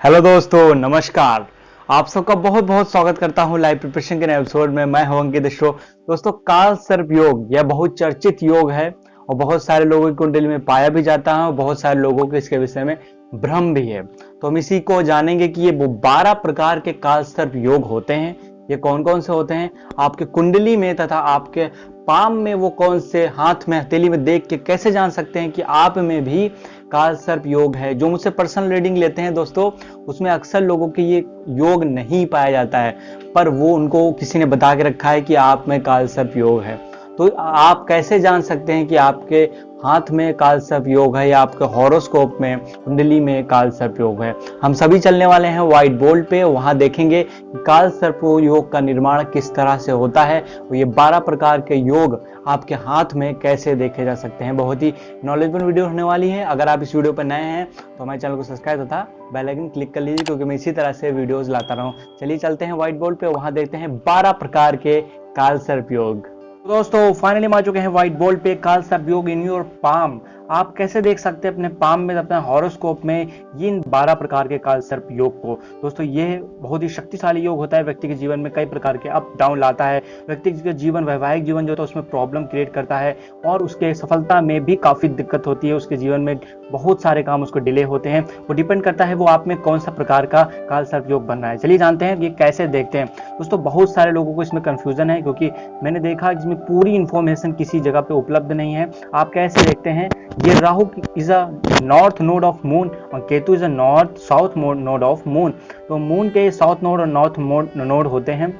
Hello दोस्तों, नमस्कार। आप सबका बहुत बहुत स्वागत करता हूं लाइव प्रिपरेशन के नए एपिसोड में। मैं हूं अंकित मिश्रा। दोस्तों, काल सर्प योग यह बहुत चर्चित योग है और बहुत सारे लोगों की कुंडली में पाया भी जाता है और बहुत सारे लोगों को इसके विषय में भ्रम भी है। तो हम इसी को जानेंगे कि ये वो 12 प्रकार के काल सर्प योग होते हैं। ये कौन कौन से होते हैं, आपके कुंडली में तथा आपके पाम में वो कौन से, हाथ में, हथेली में देख के कैसे जान सकते हैं कि आप में भी काल सर्प योग है। जो मुझसे पर्सनल रीडिंग लेते हैं दोस्तों, उसमें अक्सर लोगों के ये योग नहीं पाया जाता है, पर वो उनको किसी ने बता के रखा है कि आप में काल सर्प योग है। तो आप कैसे जान सकते हैं कि आपके हाथ में काल सर्प योग है या आपके हॉरोस्कोप में, कुंडली में काल सर्प योग है। हम सभी चलने वाले हैं व्हाइट बोर्ड पे, वहां देखेंगे कि काल सर्प योग का निर्माण किस तरह से होता है और ये 12 प्रकार के योग आपके हाथ में कैसे देखे जा सकते हैं। बहुत ही नॉलेजेबल वीडियो होने वाली है। अगर आप इस वीडियो पर नए हैं तो हमारे चैनल को सब्सक्राइब तथा बेल आइकन क्लिक कर लीजिए, क्योंकि मैं इसी तरह से वीडियोस लाता रहूं। चलिए चलते हैं व्हाइट बोर्ड पे, वहां देखते हैं 12 प्रकार के काल सर्प योग। दोस्तों, फाइनली आ चुके हैं व्हाइट बोर्ड पे। काल सर्प योग इन योर पाम। आप कैसे देख सकते हैं अपने पाम में, अपने हॉरोस्कोप में इन 12 प्रकार के काल सर्प योग को। दोस्तों, ये बहुत ही शक्तिशाली योग होता है। व्यक्ति के जीवन में कई प्रकार के अप डाउन लाता है। व्यक्ति के जीवन, वैवाहिक जीवन जो होता है उसमें प्रॉब्लम क्रिएट करता है और उसके सफलता में भी काफी दिक्कत होती है। उसके जीवन में बहुत सारे काम उसको डिले होते हैं। वो डिपेंड करता है वो आप में कौन सा प्रकार का काल सर्प योग बन रहा है। चलिए जानते हैं ये कैसे देखते हैं। दोस्तों, बहुत सारे लोगों को इसमें कंफ्यूजन है, क्योंकि मैंने देखा इसमें पूरी इंफॉर्मेशन किसी जगह पे उपलब्ध नहीं है। आप कैसे देखते हैं, ये Rahu is a north node of moon और Ketu is a north south node of moon. तो मून के साउथ नोड और नॉर्थ नोड होते हैं,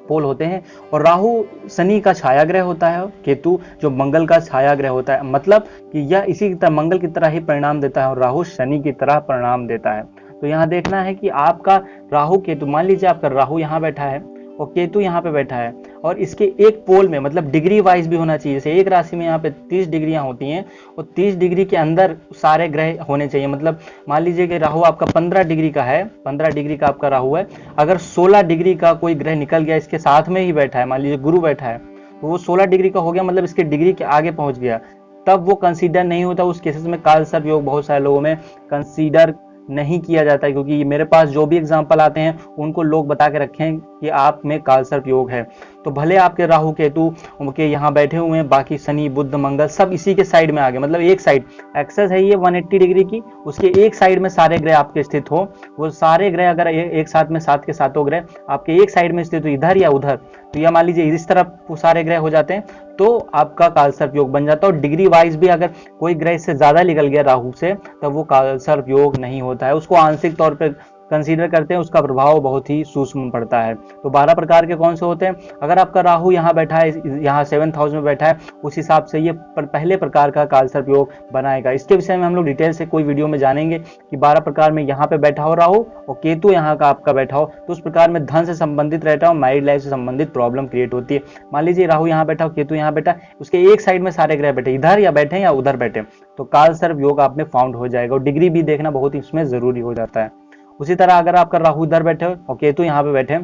पोल होते हैं। और राहु शनि का छाया ग्रह होता है, केतु जो मंगल का छाया ग्रह होता है। मतलब कि यह इसी की तरह, मंगल की तरह ही परिणाम देता है और राहु शनि की तरह परिणाम देता है। तो यहाँ देखना है कि आपका राहु केतु, मान लीजिए आपका राहु यहाँ बैठा है और केतु यहाँ पे बैठा है, और इसके एक पोल में, मतलब डिग्री वाइज भी होना चाहिए। जैसे एक राशि में यहाँ पे 30 डिग्रियां होती हैं और 30 डिग्री के अंदर सारे ग्रह होने चाहिए। मतलब मान लीजिए कि राहु आपका 15 डिग्री का है, 15 डिग्री का आपका राहु है। अगर 16 डिग्री का कोई ग्रह निकल गया, इसके साथ में ही बैठा है, मान लीजिए गुरु बैठा है, तो वो 16 डिग्री का हो गया, मतलब इसके डिग्री के आगे पहुंच गया, तब वो कंसीडर नहीं होता। उस केसेस में काल सर्प योग बहुत सारे लोगों में कंसीडर नहीं किया जाता है, क्योंकि मेरे पास जो भी एग्जाम्पल आते हैं उनको लोग बता के रखे हैं कि आप में काल सर्प योग है। तो भले आपके राहु केतु के यहाँ बैठे हुए हैं, बाकी शनि बुध मंगल सब इसी के साइड में आ गए, मतलब एक साइड एक्सेस है ये 180 डिग्री की, उसके एक साइड में सारे ग्रह आपके स्थित हो। वो सारे ग्रह अगर एक साथ में, सात के सातों ग्रह आपके एक साइड में स्थित हो, इधर या उधर, तो यह मान लीजिए इस तरफ सारे ग्रह हो जाते हैं, तो आपका काल सर्प योग बन जाता है। और डिग्री वाइज भी अगर कोई ग्रह से ज्यादा निकल गया राहु से, तब वो काल सर्प योग नहीं होता है, उसको आंशिक तौर पर कंसीडर करते हैं, उसका प्रभाव बहुत ही सूक्ष्म पड़ता है। तो 12 प्रकार के कौन से होते हैं। अगर आपका राहु यहाँ बैठा है, यहाँ 7th हाउस में बैठा है, उस हिसाब से ये पहले प्रकार का काल सर्प योग बनाएगा। इसके विषय में हम लोग डिटेल से कोई वीडियो में जानेंगे कि 12 प्रकार में यहाँ पे बैठा हो राहु और केतु यहाँ का आपका बैठा हो, तो उस प्रकार में धन से संबंधित रहता है और मैरिड लाइफ से संबंधित प्रॉब्लम क्रिएट होती है। मान लीजिए राहु यहाँ बैठा हो, केतु यहाँ बैठा, उसके एक साइड में सारे ग्रह बैठे, इधर या बैठे या उधर बैठे, तो काल सर्प योग आप में फाउंड हो जाएगा। और डिग्री भी देखना बहुत इसमें जरूरी हो जाता है। उसी तरह अगर आपका राहु इधर बैठे और केतु यहाँ पे बैठे,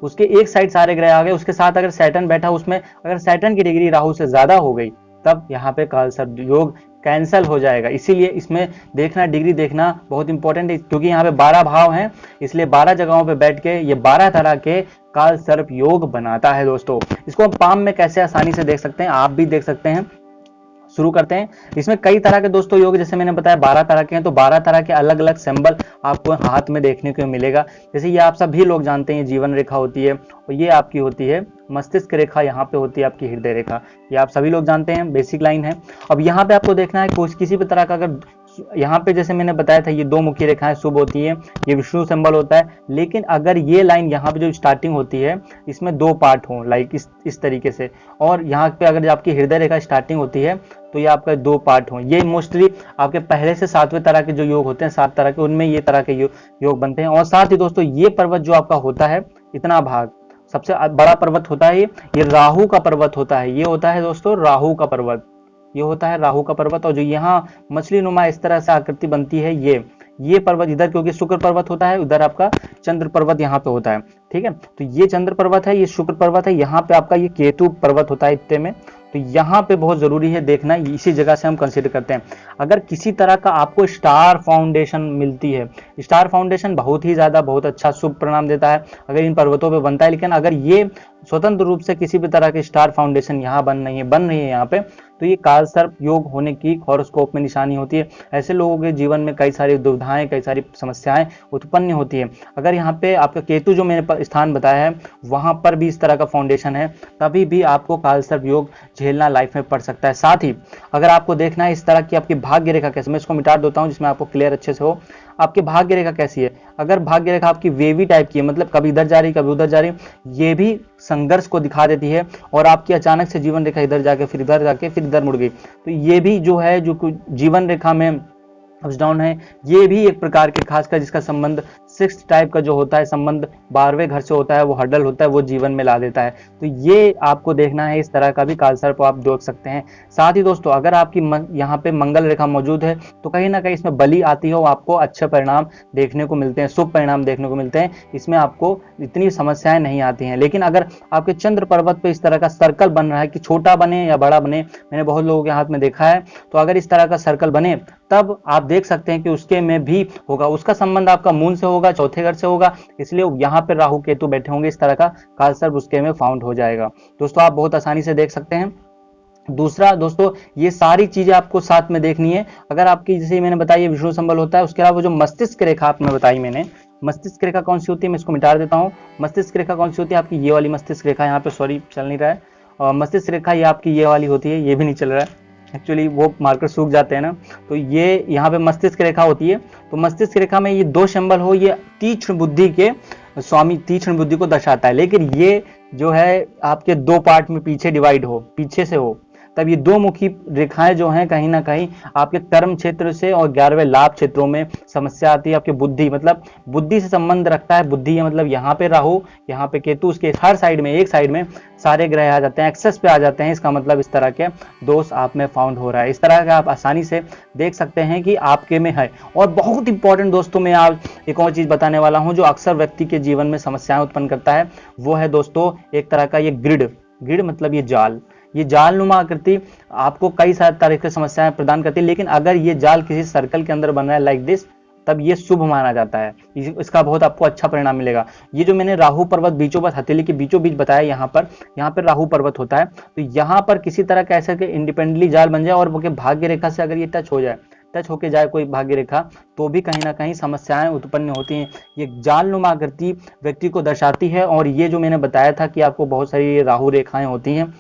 उसके एक साइड सारे ग्रह आ गए, उसके साथ अगर सैटर्न बैठा, उसमें अगर सैटर्न की डिग्री राहु से ज्यादा हो गई, तब यहाँ पे काल सर्प योग कैंसल हो जाएगा। इसीलिए इसमें देखना, डिग्री देखना बहुत इंपॉर्टेंट है, क्योंकि यहाँ पे 12 भाव हैं, इसलिए 12 जगहों पे बैठ के ये 12 तरह के काल सर्प योग बनाता है। दोस्तों, इसको हम पाम में कैसे आसानी से देख सकते हैं, आप भी देख सकते हैं। शुरू करते हैं। इसमें कई तरह के दोस्तों योग, जैसे मैंने बताया 12 तरह के हैं, तो 12 तरह के अलग अलग सिंबल आपको हाथ में देखने को मिलेगा। जैसे ये आप सभी लोग जानते हैं, जीवन रेखा होती है और ये आपकी होती है मस्तिष्क रेखा, यहाँ पे होती है आपकी हृदय रेखा, ये आप सभी लोग जानते हैं, बेसिक लाइन है। अब यहाँ पे आपको देखना है किसी भी तरह का, अगर यहाँ पे जैसे मैंने बताया था ये 2 मुखी रेखाएं शुभ होती है, ये विष्णु सिंबल होता है। लेकिन अगर ये लाइन यहाँ पे जो स्टार्टिंग होती है, इसमें 2 पार्ट हो, लाइक इस तरीके से, और यहाँ पे अगर आपकी हृदय रेखा स्टार्टिंग होती है तो ये आपका 2 पार्ट हो, ये मोस्टली आपके पहले से 7वें तरह के जो योग होते हैं, 7 तरह के, उनमें ये तरह के योग बनते हैं। और साथ ही दोस्तों, ये पर्वत जो आपका होता है, इतना भाग सबसे बड़ा पर्वत होता है, ये राहु का पर्वत होता है। ये होता है दोस्तों राहु का पर्वत, ये होता है राहु का पर्वत। और जो यहाँ मछली नुमा इस तरह से आकृति बनती है, ये पर्वत इधर, क्योंकि शुक्र पर्वत होता है, उधर आपका चंद्र पर्वत यहाँ पे होता है। ठीक है, तो ये चंद्र पर्वत है, ये शुक्र पर्वत है, यहाँ पे आपका ये केतु पर्वत होता है इतने में। तो यहाँ पे बहुत जरूरी है देखना, इसी जगह से हम कंसीडर करते हैं। अगर किसी तरह का आपको स्टार फाउंडेशन मिलती है, स्टार फाउंडेशन बहुत ही ज्यादा बहुत अच्छा शुभ परिणाम देता है अगर इन पर्वतों पे बनता है। लेकिन अगर ये स्वतंत्र रूप से किसी भी तरह के स्टार फाउंडेशन यहाँ बन रही है यहाँ पे, तो ये काल सर्प योग होने की हॉरोस्कोप में निशानी होती है। ऐसे लोगों के जीवन में कई सारी दुविधाएं, कई सारी समस्याएं उत्पन्न होती है। अगर यहाँ पे आपका केतु जो मैंने स्थान बताया है वहां पर भी इस तरह का फाउंडेशन है, तभी भी आपको काल सर्प योग झेलना लाइफ में पड़ सकता है। साथ ही अगर आपको देखना है इस तरह की आपकी भाग्य रेखा कैसे, मैं इसको मिटा देता हूं जिसमें आपको क्लियर अच्छे से हो आपकी भाग्य रेखा कैसी है। अगर भाग्य रेखा आपकी वेवी टाइप की है, मतलब कभी इधर जा रही कभी उधर जा रही, ये भी संघर्ष को दिखा देती है। और आपकी अचानक से जीवन रेखा इधर जाके फिर इधर जाके फिर इधर मुड़ गई, तो ये भी जो है जो जीवन रेखा में अप्स डाउन है, ये भी एक प्रकार के खासकर जिसका संबंध 6th टाइप का जो होता है संबंध 12वें घर से होता है, वो हडल होता है, वो जीवन में ला देता है। तो ये आपको देखना है, इस तरह का भी कालसर्प आप देख सकते हैं। साथ ही दोस्तों अगर आपकी यहाँ पे मंगल रेखा मौजूद है तो कहीं ना कहीं इसमें बली आती है और आपको अच्छे परिणाम देखने को मिलते हैं, शुभ परिणाम देखने को मिलते हैं, इसमें आपको इतनी समस्याएं नहीं आती हैं। लेकिन अगर आपके चंद्र पर्वत पे इस तरह का सर्कल बन रहा है कि छोटा बने या बड़ा बने, मैंने बहुत लोगों के हाथ में देखा है, तो अगर इस तरह का सर्कल बने तब आप देख सकते हैं कि उसके में भी होगा, उसका संबंध आपका मून से होगा, चौथे घर से होगा, इसलिए यहाँ पे राहु केतु बैठे होंगे, इस तरह का कालसर्प उसके में फाउंड हो जाएगा। दोस्तों आप बहुत आसानी से देख सकते हैं। दूसरा दोस्तों, ये सारी चीजें आपको साथ में देखनी है। अगर आपकी जैसे मैंने बताई विष्णु संबल होता है, उसके अलावा जो मस्तिष्क रेखा आपने बताई, मैंने मस्तिष्क रेखा कौन सी होती है मैं इसको मिटा देता हूँ। मस्तिष्क रेखा कौन सी होती है आपकी, ये वाली मस्तिष्क रेखा, यहाँ पे सॉरी चल नहीं रहा है, और मस्तिष्क रेखा ये आपकी ये वाली होती है, ये भी नहीं चल रहा है एक्चुअली, वो मार्कर सूख जाते हैं ना, तो ये यहाँ पे मस्तिष्क रेखा होती है। तो मस्तिष्क रेखा में ये 2 सिंबल हो, ये तीक्ष्ण बुद्धि के स्वामी, तीक्ष्ण बुद्धि को दर्शाता है। लेकिन ये जो है आपके 2 पार्ट में पीछे डिवाइड हो, पीछे से हो, तब ये 2 मुखी रेखाएं जो हैं कहीं ना कहीं आपके कर्म क्षेत्र से और 11वें लाभ क्षेत्रों में समस्या आती है। आपके बुद्धि, मतलब बुद्धि से संबंध रखता है। बुद्धि है मतलब यहाँ पे राहु, यहाँ पे केतु, उसके हर साइड में, एक साइड में सारे ग्रह आ जाते हैं, एक्सेस पे आ जाते हैं। इसका मतलब इस तरह के दोष आप में फाउंड हो रहा है। इस तरह का आप आसानी से देख सकते हैं कि आपके में है। और बहुत इंपॉर्टेंट दोस्तों, मैं आप एक और चीज बताने वाला हूं जो अक्सर व्यक्ति के जीवन में समस्याएं उत्पन्न करता है, वो है दोस्तों एक तरह का ये ग्रिड। ग्रिड मतलब ये जाल, ये जाल नुमा आकृति आपको कई सारे तरह की समस्याएं प्रदान करती है। लेकिन अगर ये जाल किसी सर्कल के अंदर बन रहा है लाइक दिस, तब ये शुभ माना जाता है, इसका बहुत आपको अच्छा परिणाम मिलेगा। ये जो मैंने राहु पर्वत बीचों बीच, हथेली के बीचों बीच बताया, यहाँ पर राहु पर्वत होता है, तो यहाँ पर किसी तरह का ऐसा इंडिपेंडेंटली जाल बन जाए और वो भाग्य रेखा से अगर ये टच हो जाए, टच होके जाए कोई भाग्य रेखा, तो भी कहीं ना कहीं समस्याएं उत्पन्न होती हैं। ये जाल नुमा आकृति व्यक्ति को दर्शाती है। और ये जो मैंने बताया था कि आपको बहुत सारी राहु रेखाएं होती हैं,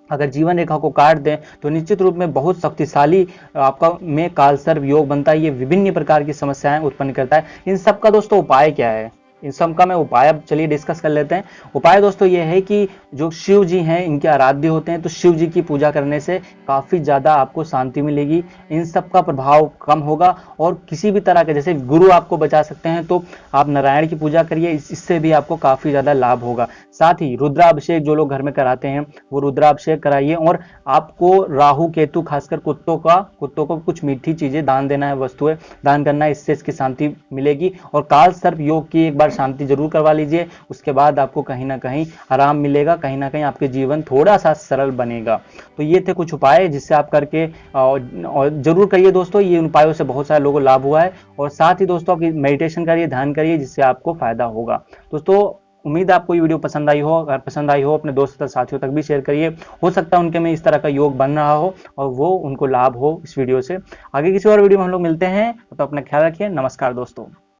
अगर जीवन रेखा को काट दें तो निश्चित रूप में बहुत शक्तिशाली आपका में कालसर्प योग बनता है। ये विभिन्न प्रकार की समस्याएं उत्पन्न करता है। इन सब का दोस्तों उपाय क्या है, इन सब का मैं उपाय चलिए डिस्कस कर लेते हैं। उपाय दोस्तों ये है कि जो शिव जी हैं इनके आराध्य होते हैं, तो शिव जी की पूजा करने से काफ़ी ज़्यादा आपको शांति मिलेगी, इन सब का प्रभाव कम होगा। और किसी भी तरह के जैसे गुरु आपको बचा सकते हैं, तो आप नारायण की पूजा करिए, इससे भी आपको काफ़ी ज़्यादा लाभ होगा। साथ ही रुद्राभिषेक जो लोग घर में कराते हैं वो रुद्राभिषेक कराइए। और आपको राहु केतु खासकर कुत्तों को कुछ मीठी चीज़ें दान देना है, वस्तुएं दान करना है, इससे इसकी शांति मिलेगी। और काल सर्प योग की एक बार शांति जरूर करवा लीजिए, उसके बाद आपको कहीं ना कहीं आराम मिलेगा, कहीं ना कहीं आपके जीवन थोड़ा सा सरल बनेगा। तो ये थे कुछ उपाय जिससे आप करके और जरूर करिए दोस्तों, ये उपायों से बहुत सारे लोगों को लाभ हुआ है। और साथ ही दोस्तों आप मेडिटेशन करिए, ध्यान करिए, जिससे आपको फायदा होगा। दोस्तों उम्मीद आपको ये वीडियो पसंद आई हो, अगर पसंद आई हो अपने दोस्तों साथियों तक भी शेयर करिए, हो सकता है उनके में इस तरह का योग बन रहा हो और वो उनको लाभ हो इस वीडियो से। आगे किसी और वीडियो में हम लोग मिलते हैं, तो अपना ख्याल रखिए। नमस्कार दोस्तों।